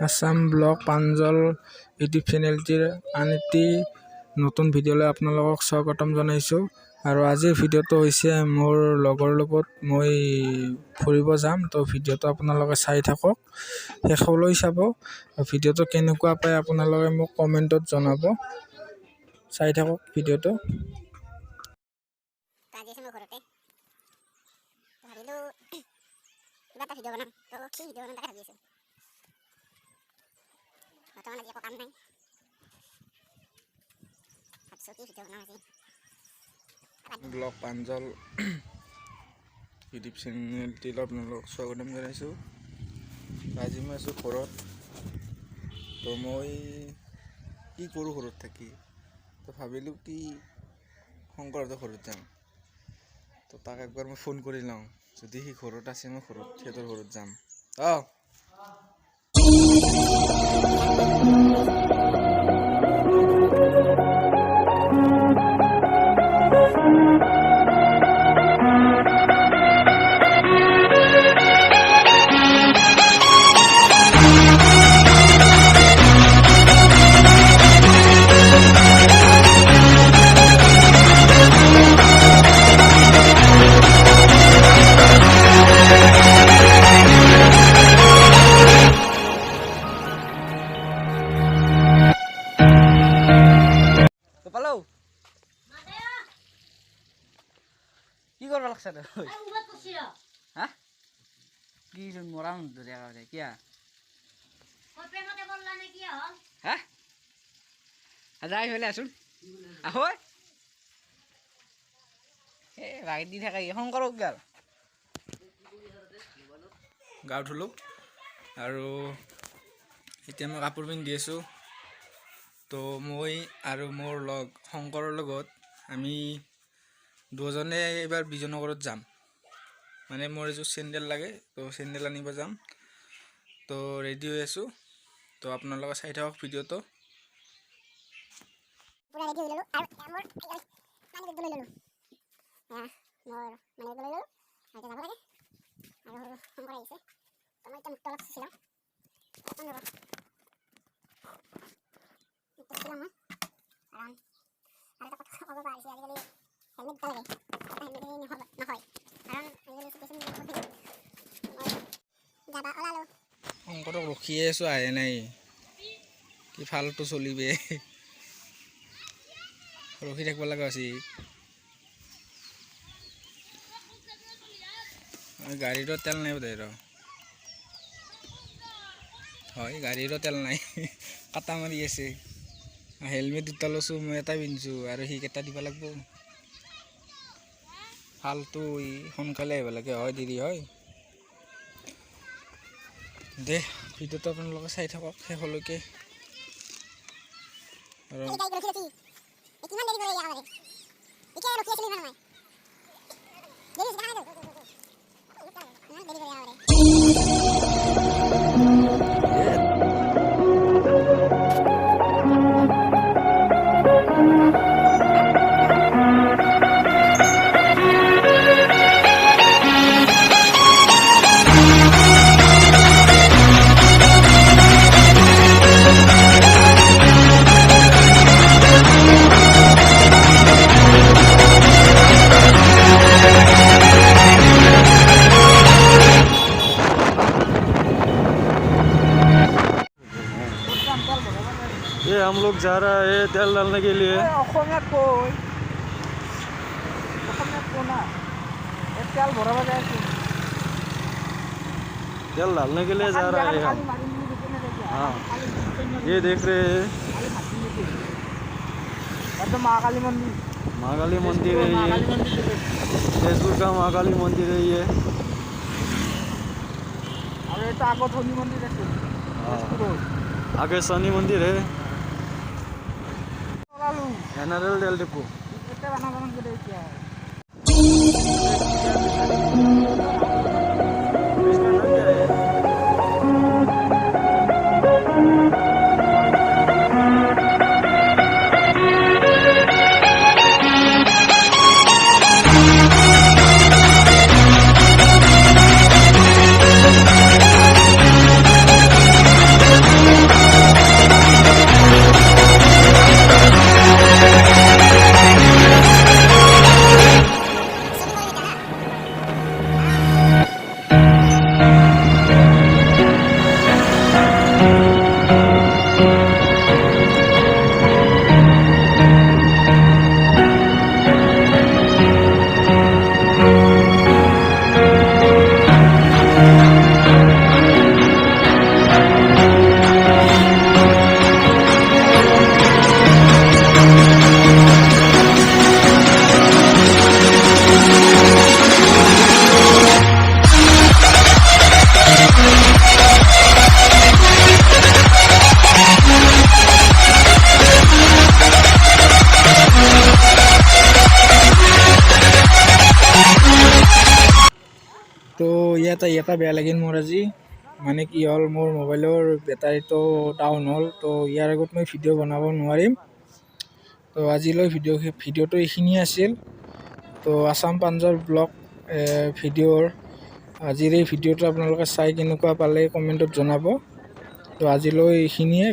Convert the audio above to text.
Assam blog Pranjal YouTube চেনেলটিৰ আন এটি নতুন ভিডিঅ'লৈ আপোনালোকক স্বাগতম জনাইছোঁ। আৰু আজিৰ ভিডিঅ'টো হৈছে মোৰ লগৰ লগত মই ফুৰিব যাম। তো ভিডিঅ'টো আপোনালোকে চাই থাকক, শেষলৈ চাব। ভিডিঅ'টো কেনেকুৱা পায় আপোনালোকে মোক কমেণ্টত জনাব। চাই থাকক ভিডিঅ'টো। কিবা এটা ভিডিঅ' বনাম, তো কি ভিডিঅ' বনাম তাকে ভাবি আছোঁ। বৰ্তমান আজি একো কাম নাই, ভাবছোঁ কি ভিডিঅ' বনাম আজি। ব্লগ প্ৰাঞ্জল ইউটিউব চেনেলটিলৈ আপোনালোকক স্বাগতম জনাইছোঁ। আজি মই আছোঁ ঘৰত। তো মই কি কৰোঁ ঘৰত থাকি, তো ভাবিলোঁ কি শংকৰহঁতৰ ঘৰত যাম। তো তাক একবাৰ মই ফোন কৰি লওঁ, যদি সি ঘৰত আছে মই সিহঁতৰ ঘৰত যাম। কি করবা লাগছে হ্যাঁ কি মরা দেখা কিয়া হ্যাঁ যাই হলে আসুন আহয় বাগি দি থাকা শংকৰক গা ধুলোঁ আৰু এতিয়া মই কাপোৰ পিন্ধি আছোঁ। তো মই আৰু মোৰ লগ শংকৰৰ লগত আমি দুজনে এইবাৰ বিজয়নগৰত যাম। মানে মোৰ এযোৰ চেণ্ডেল লাগে, তো চেণ্ডেল আনিব যাম। তো ৰেডি হৈ আছোঁ। তো আপোনালোকে চাই থাকক ভিডিঅ'টো। পুৰা ৰেডি হৈ ল'লোঁ আৰু মোৰ মানে লৈ ল'লোঁ। মোৰ মানে লৈ ল'লোঁ আৰু যাব লাগে। আৰু শংকৰ আহিছে, তো মই এতিয়া মুক্ত অলপ চুচিলাম। মই কাৰণ আৰু এটা কথা ক'ব পাৰিছোঁ, আজিকালি হেলমেট দুটা লাগে, এটা হেলমেট নহয় কাৰণ আজিকালি মই যাবা ওলালোঁ। শংকৰক ৰখিয়ে আছোঁ, আহে নাই। কি ফাল্টু চলিবে, ৰখি থাকিব লগা হৈছে। গাড়ীৰো তেল নাই বোধ হয়, গাড়ীৰো তেল নাই। কাটা মাৰি আছে। হেলমেট দুটা লৈছোঁ, মই এটা পিন্ধিছোঁ আৰু সেইকেইটা দিব লাগিব। ফাল্টু সোনকালে আহিব লাগে, হয় দেৰি হয়। দে ভিডিঅ'টো আপোনালোকে চাই থাকক শেষলৈকে। ये हम लोग जा रहा है तेल डालने के लिए। तेल डालने के लिए जा रहा है हम। हाँ, ये देख रहे हैं महाकाली मंदिर, महाकाली मंदिर है ये, तेजपुर का महाकाली मंदिर है ये। और ये तो आगो शनि मंदिर है। आगे शनि मंदिर है। एनआरएल तेल डिपो। এটা বেয়া লাগিল মোৰ আজি, মানে কি হ'ল মোৰ মোবাইলৰ বেটাৰীটো ডাউন হ'ল। তো ইয়াৰ আগত মই ভিডিঅ' বনাব নোৱাৰিম। তো আজিলৈ ভিডিঅ'টো এইখিনিয়ে আছিল। তো আছাম পাঞ্জাৱ ব্লগ ভিডিঅ'ৰ আজিৰ এই ভিডিঅ'টো আপোনালোকে চাই কেনেকুৱা পালে কমেণ্টত জনাব। তো আজিলৈ এইখিনিয়ে।